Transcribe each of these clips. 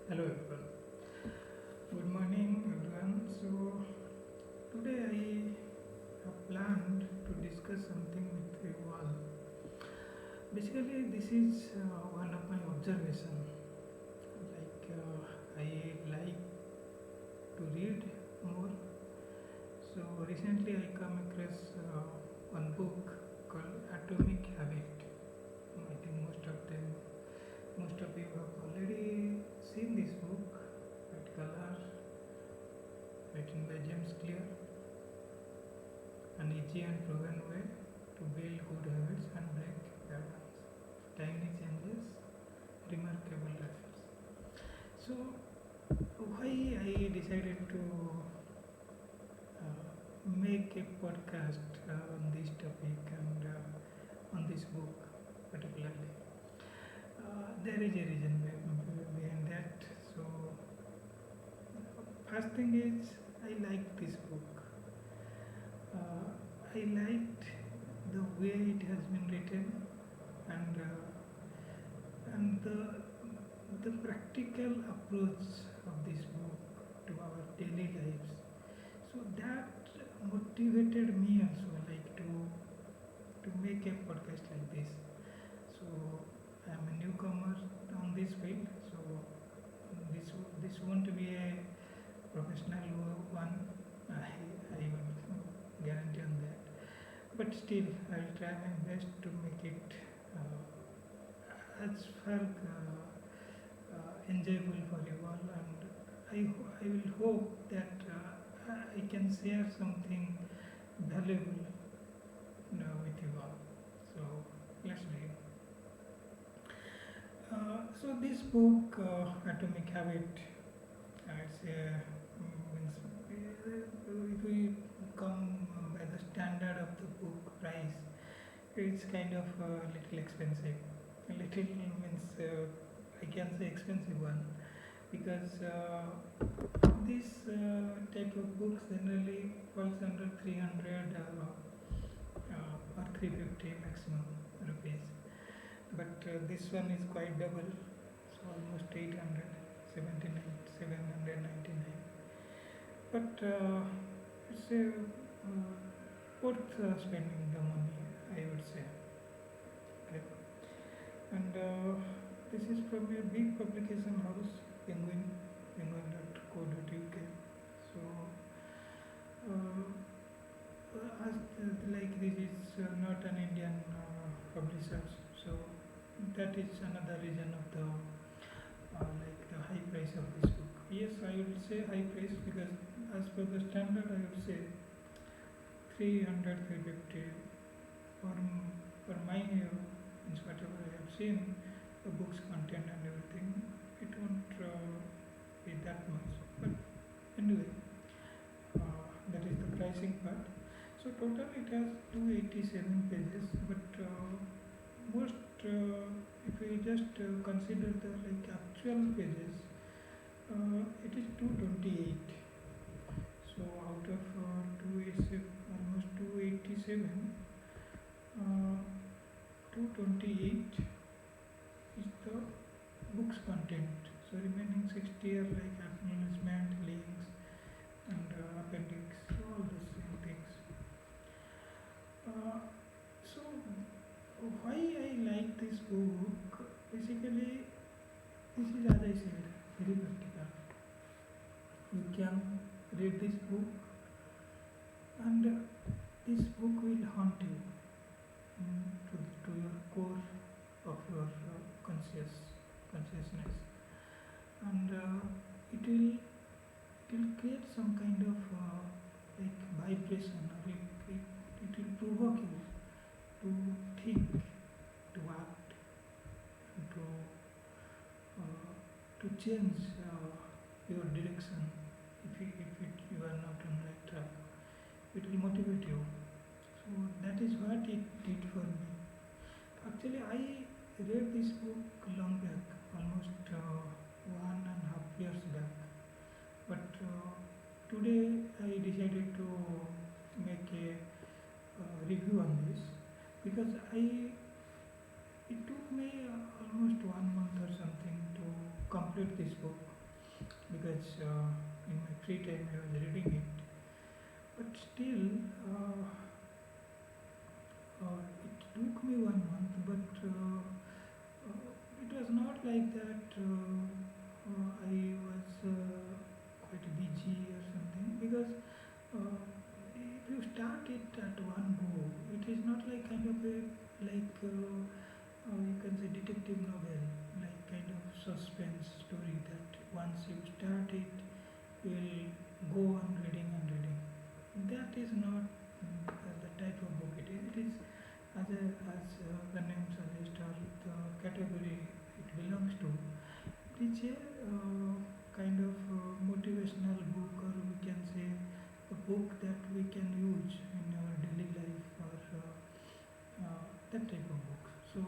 Hello everyone. Good morning everyone. So today I have planned to discuss something with you all. Basically, this is one of my observation. I like to read more. So recently I come across one book called Atomic Habit. I think most of you have already seen this book. Red color, written by James Clear, an easy and proven way to build good habits and break bad ones. Tiny changes, remarkable results. So, why I decided to make a podcast on this topic and on this book particularly? There is a reason behind that. So, first thing is I like this book. I liked the way it has been written and the practical approach of this book to our daily lives. So that motivated me also, like to make a podcast like this. So I am a newcomer on this field. So this won't be a professional one. I would guarantee on that. But still, I'll try my best to make it as far enjoyable for you all, and I will hope that I can share something valuable with you all. So let's begin. So this book, Atomic Habit, it's a, means if we come by the standard of the book price, it's kind of a little expensive. A little means I can say expensive one, because this type of books generally falls under 300 or 350 maximum rupees. But this one is quite double, so almost 800, 799. But it's worth spending the money, I would say. Okay. And this is from a big publication house, penguin.co.uk. So, as like this is not an Indian publisher, so that is another reason of the like the high price of this book. Yes, I would say high price because as per the standard, I would say 300, 350 for my means whatever I have seen, the book's content and everything, it won't be that much. But anyway, that is the pricing part. So total it has 287 pages, but most if we just consider the like actual pages, it is 228. So out of 287, almost 287, 228 is the book's content. So remaining 60 are like acknowledgement, links, and appendix, all the same things. So why I like this book? Basically, this is, as I said, very practical. You can read this book, and this book will haunt you to your core of your consciousness, and it will create some kind of like vibration, or it will provoke you to think, to act, and to change your direction. If you are not on right track, it will motivate you. So that is what it did for me. Actually, I read this book long back, almost 1.5 years back. But today I decided to make a review on this, because it took me almost 1 month or something to complete this book. because in my free time I was reading it. But still, it took me 1 month, but it was not like that. I was quite busy or something because if you start it at one go, it is not like kind of a like you can say detective novel, like kind of suspense story that once you start it, you will go on reading and reading. That is not the type of book it is. It is as the name suggests or the category it belongs to. It is a kind of motivational book, or we can say a book that we can use in our daily life, or that type of book. So,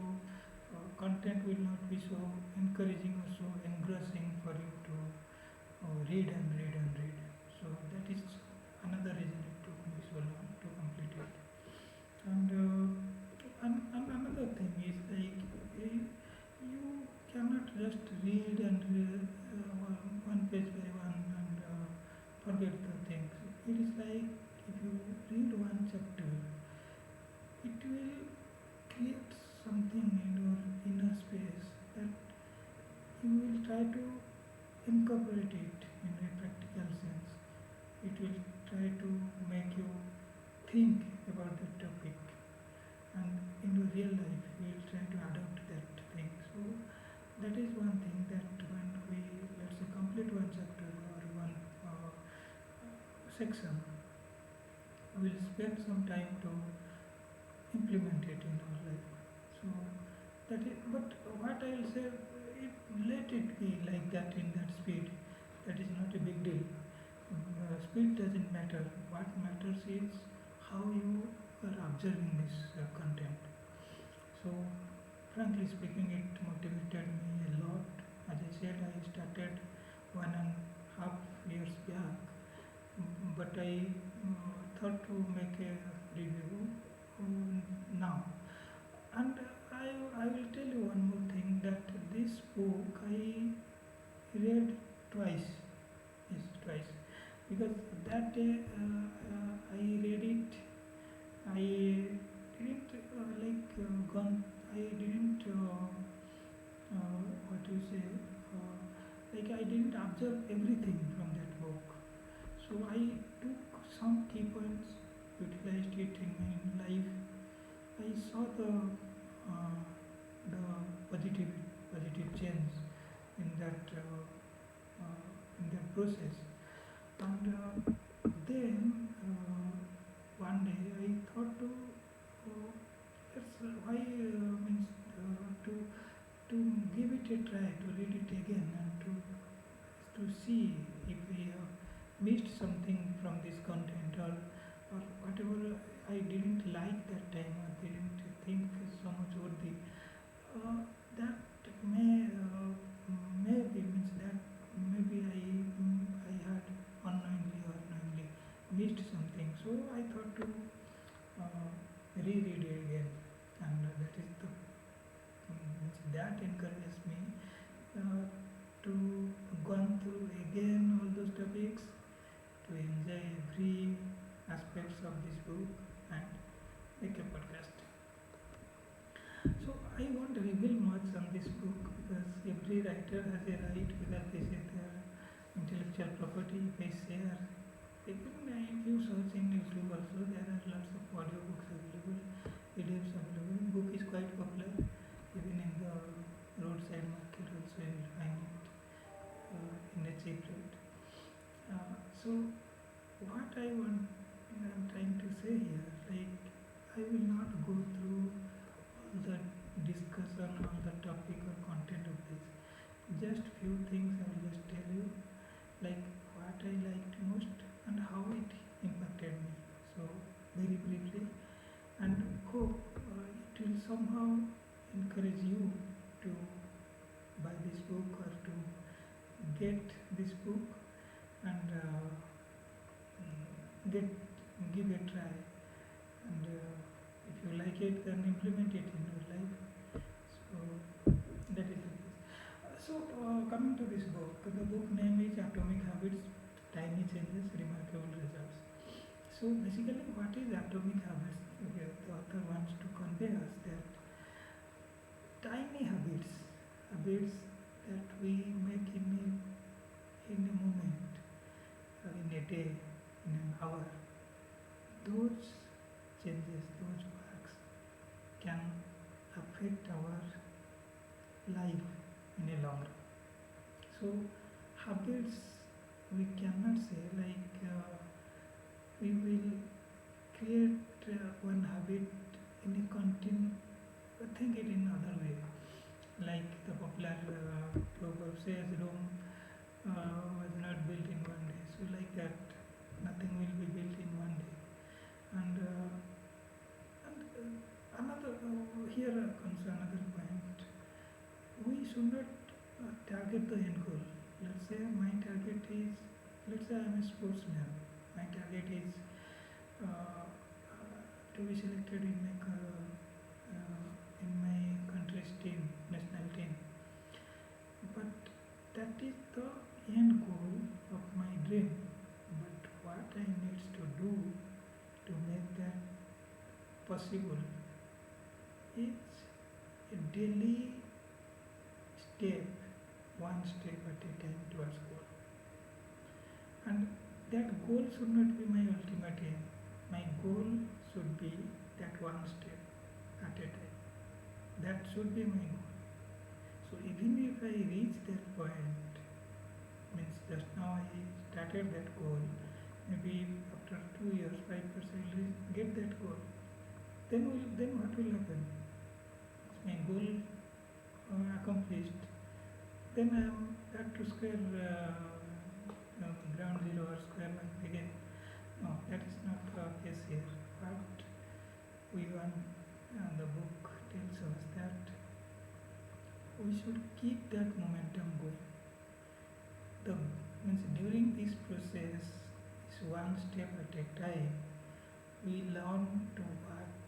content will not be so encouraging or so engrossing for you to read and read and read. So, that is another reason it took me so long to complete it. And another thing is like you cannot just read and read one page by one and forget the things. It is like if you read one chapter, it will create something in your inner space that you will try to incorporate it in a practical sense. It will try to make you think about the topic, and in your real life you will try to adopt that thing. So that is one thing that when we, let's say, complete one chapter or one section, we will spend some time to implement it in our life. So that is, but what I will say, let it be like that in that speed. That is not a big deal. Speed doesn't matter. What matters is how you are observing this content. So, frankly speaking, it motivated me a lot. As I said, I started 1.5 years back, but I thought to make a review now. And I will tell you one more thing, that this book I read twice. Yes, twice. Because that day I read it, I didn't gone. I didn't what do you say? Like I didn't observe everything from that book. So I took some key points, utilized it in my life. I saw the positive change in that process. And then one day I thought to let's why means to give it a try, to read it again, and to see if we have missed something from this content, or whatever I didn't like that time or didn't think is so much worthy. That maybe means that maybe I had unknowingly or knowingly missed something. So I thought to reread it again, and that is the means that encourages me to gone through again all those topics, to enjoy every aspects of this book and make a podcast. So I won't reveal much on this book because every writer has a right, because this is their intellectual property. If I share, even if you search in YouTube also, there are lots of audiobooks available, PDFs available. Book is quite popular, even in the roadside market also you will find it in a cheap rate. So what I'm trying to say here, like I will not go through all the discussion on the topic or content of this. Just few things I will just tell you, like what I liked most and how it impacted me. So very briefly, and hope it will somehow encourage you to buy this book or to get this book and get give a try, and if you like it, then implement it in your life. So that is it. So coming to this book, the book name is Atomic Habits, Tiny Changes, Remarkable Results. So basically, what is atomic habits? Here, the author wants to convey us that tiny habits, habits that we make in a moment, in a day, in an hour, those changes, those works can affect our life in a long run. So habits, we cannot say like we will create one habit in a think it in other way. Like the popular proverb says, Rome was not built in one day. So like that, nothing will be built in one day. And another here comes another point. We should not target the end goal. Let's say my target is, let's say I'm a sportsman. My target is to be selected in my country's team, national team. But that is the end goal of my dream. But what I need to do to make that possible is a daily step, one step at a time towards goal. And that goal should not be my ultimate aim. My goal should be that one step at a time. That should be my goal. So even if I reach that point, means just now I started that goal, maybe after 2 years, 5 years I will get that goal. Then what will happen? My goal accomplished. Then I am back to ground zero or square one again. No, that is not the case here. What we want, the book tells us that we should keep that momentum going. The means during this process, is one step at a time, we learn to work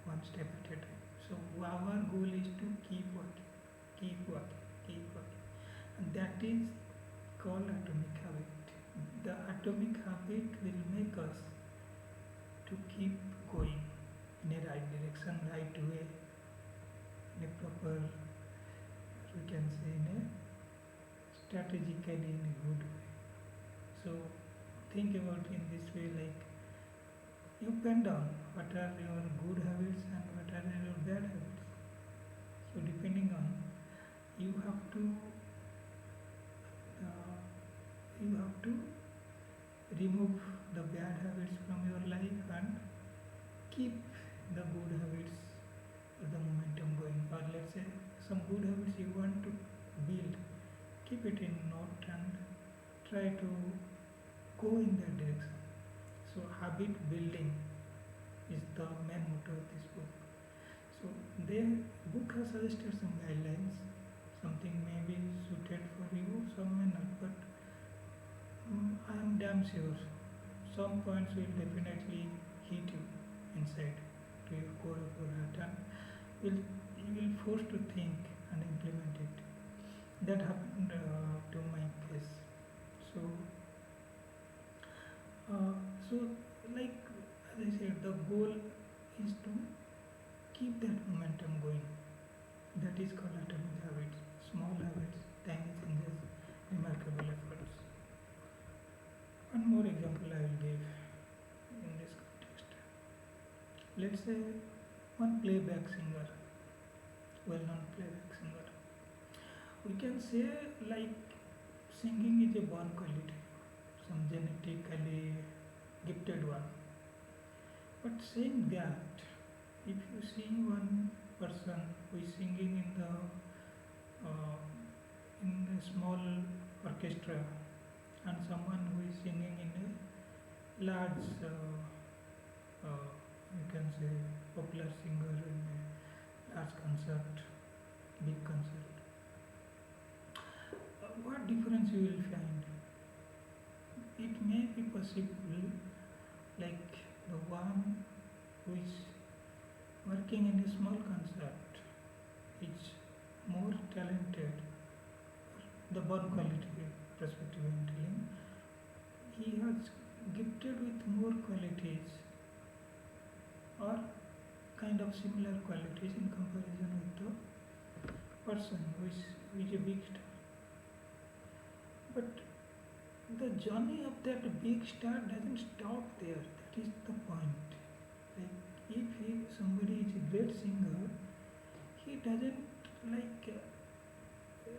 one step at a time. So our goal is to keep working, keep working, keep working, and that is called atomic habit. The atomic habit will make us to keep going in a right direction, right way, in a proper, we can say in a strategically in a good way. So think about in this way, like you pen down what are your good habits and what are your bad habits. So depending on, you have to remove the bad habits from your life and keep the good habits or the momentum going. Or let's say some good habits you want to build, keep it in note and try to go in that direction. So habit building is the main motto of this book. So the book has suggested some guidelines. Something may be suited for you, some may not, but I am damn sure some points will definitely hit you inside to your core of your heart, and you will force to think and implement it. That happened to my case. So, so like as I said, the goal is to keep that momentum going. That is called atomic habits. Small habits, tiny changes, remarkable efforts. One more example I will give in this context. Let's say one playback singer, well-known playback singer. We can say like singing is a born quality, some genetically gifted one. But saying that, if you see one person who is singing in a small orchestra and someone who is singing in a large, you can say popular singer in a large concert, big concert, what difference you will find? It may be possible like the one who is working in a small concert is more talented, the born quality perspective I am telling, he has gifted with more qualities or kind of similar qualities in comparison with the person who is a big star. But the journey of that big star doesn't stop there. That is the point. Like if somebody is a great singer, he doesn't like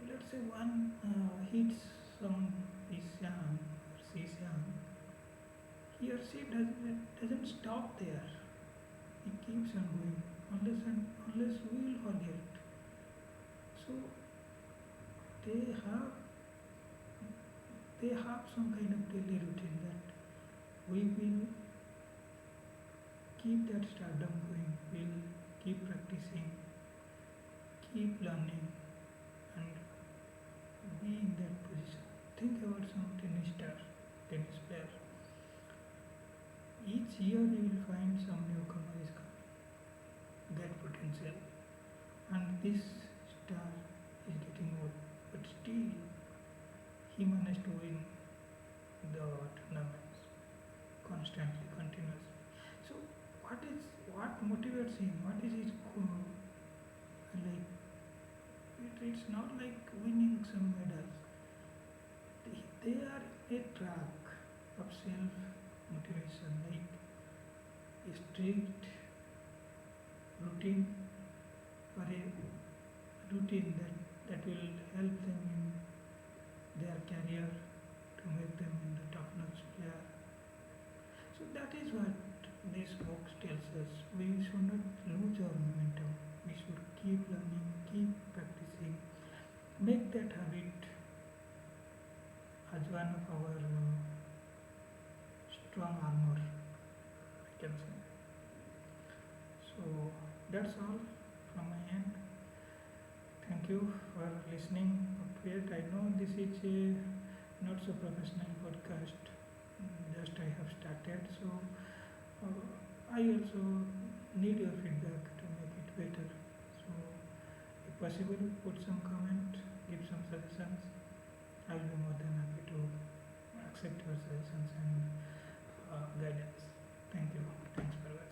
let's say one hit song is sung or she sung, he or she doesn't stop there. He keeps on going unless we will forget. So they have they have some kind of daily routine that we will keep that stardom going. We'll keep practicing, keep learning, and be in that position. Think about some tennis star, tennis player. Each year you will find some newcomer is coming, that potential, and this star is getting old, but still he managed to win the tournaments constantly, continuously. So what motivates him? What is his like? It's not like winning some medals. They are a track of self motivation, like a strict routine or a routine that will help them in their career to make them in the top notch player. So that is what this book tells us. We should not lose our momentum. We should keep learning, keep practicing, make that habit as one of our strong armor, I can say. So that's all from my end. Thank you for listening up to it. I know this is a not so professional podcast. Just I have started, so I also need your feedback to make it better. So, if possible, put some comment, give some suggestions. I will be more than happy to accept your suggestions and guidance. Thank you. Thanks for